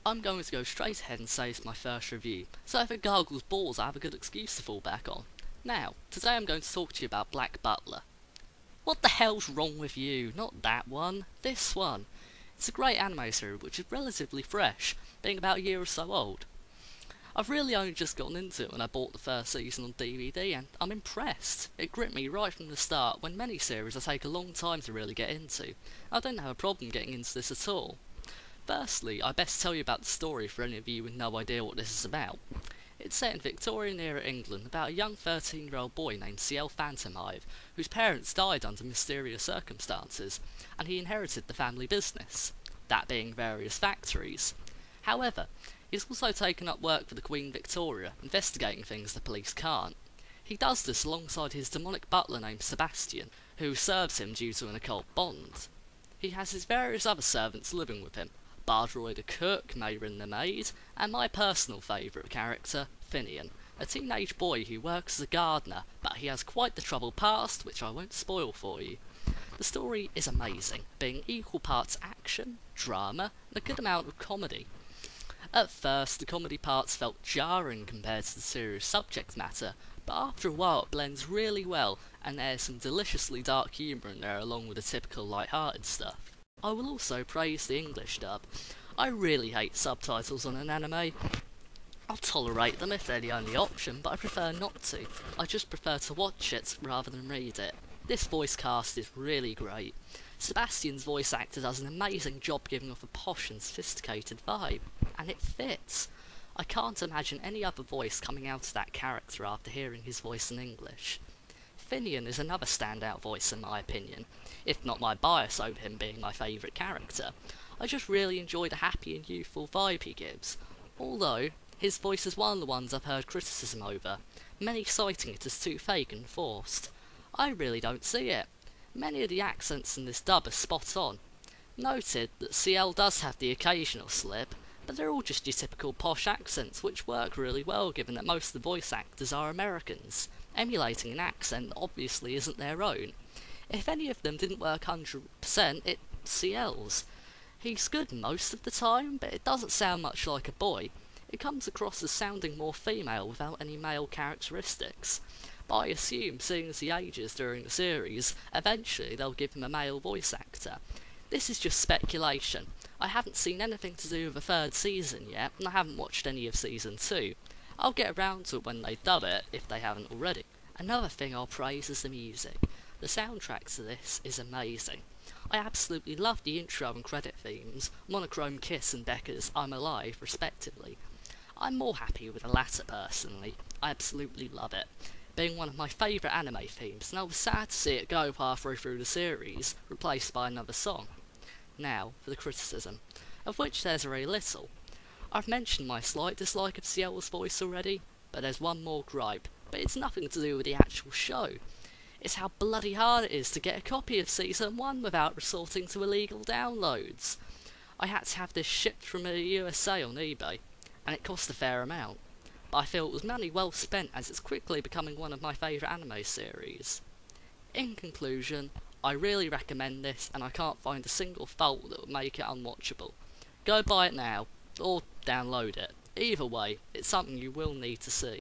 I'm going to go straight ahead and say it's my first review, so if it gargles balls I have a good excuse to fall back on. Now, today I'm going to talk to you about Black Butler. What the hell's wrong with you? Not that one, this one. It's a great anime series which is relatively fresh, being about a year or so old. I've really only just gotten into it when I bought the first season on DVD and I'm impressed. It gripped me right from the start when many series take a long time to really get into. I don't have a problem getting into this at all. Firstly, I best tell you about the story for any of you with no idea what this is about. It's set in Victorian era England about a young 13-year-old boy named C.L. Phantomhive, whose parents died under mysterious circumstances, and he inherited the family business, that being various factories. However, he's also taken up work for the Queen Victoria, investigating things the police can't. He does this alongside his demonic butler named Sebastian, who serves him due to an occult bond. He has his various other servants living with him, Bardroy the cook, Mayrin the maid, and my personal favourite character, Finian, a teenage boy who works as a gardener, but he has quite the troubled past, which I won't spoil for you. The story is amazing, being equal parts action, drama, and a good amount of comedy. At first, the comedy parts felt jarring compared to the serious subject matter, but after a while it blends really well, and there's some deliciously dark humour in there along with the typical light-hearted stuff. I will also praise the English dub. I really hate subtitles on an anime. I'll tolerate them if they're the only option, but I prefer not to. I just prefer to watch it rather than read it. This voice cast is really great. Sebastian's voice actor does an amazing job giving off a posh and sophisticated vibe, and it fits. I can't imagine any other voice coming out of that character after hearing his voice in English. Finian is another standout voice in my opinion, if not my bias over him being my favourite character. I just really enjoy the happy and youthful vibe he gives, although his voice is one of the ones I've heard criticism over, many citing it as too fake and forced. I really don't see it. Many of the accents in this dub are spot on. Noted that CL does have the occasional slip, but they're all just your typical posh accents which work really well given that most of the voice actors are Americans, emulating an accent that obviously isn't their own. If any of them didn't work 100%, it's CL's. He's good most of the time, but it doesn't sound much like a boy. It comes across as sounding more female without any male characteristics. But I assume, seeing as he ages during the series, eventually they'll give him a male voice actor. This is just speculation. I haven't seen anything to do with the third season yet, and I haven't watched any of season 2. I'll get around to it when they dub it, if they haven't already. Another thing I'll praise is the music. The soundtrack to this is amazing. I absolutely love the intro and credit themes, Monochrome Kiss and Becca's I'm Alive, respectively. I'm more happy with the latter personally. I absolutely love it, being one of my favourite anime themes, and I was sad to see it go halfway through the series, replaced by another song. Now, for the criticism, of which there's very little. I've mentioned my slight dislike of Ciel's voice already, but there's one more gripe, but it's nothing to do with the actual show. It's how bloody hard it is to get a copy of Season 1 without resorting to illegal downloads. I had to have this shipped from the USA on eBay, and it cost a fair amount. But I feel it was money well spent as it's quickly becoming one of my favourite anime series. In conclusion, I really recommend this and I can't find a single fault that would make it unwatchable. Go buy it now, or download it. Either way, it's something you will need to see.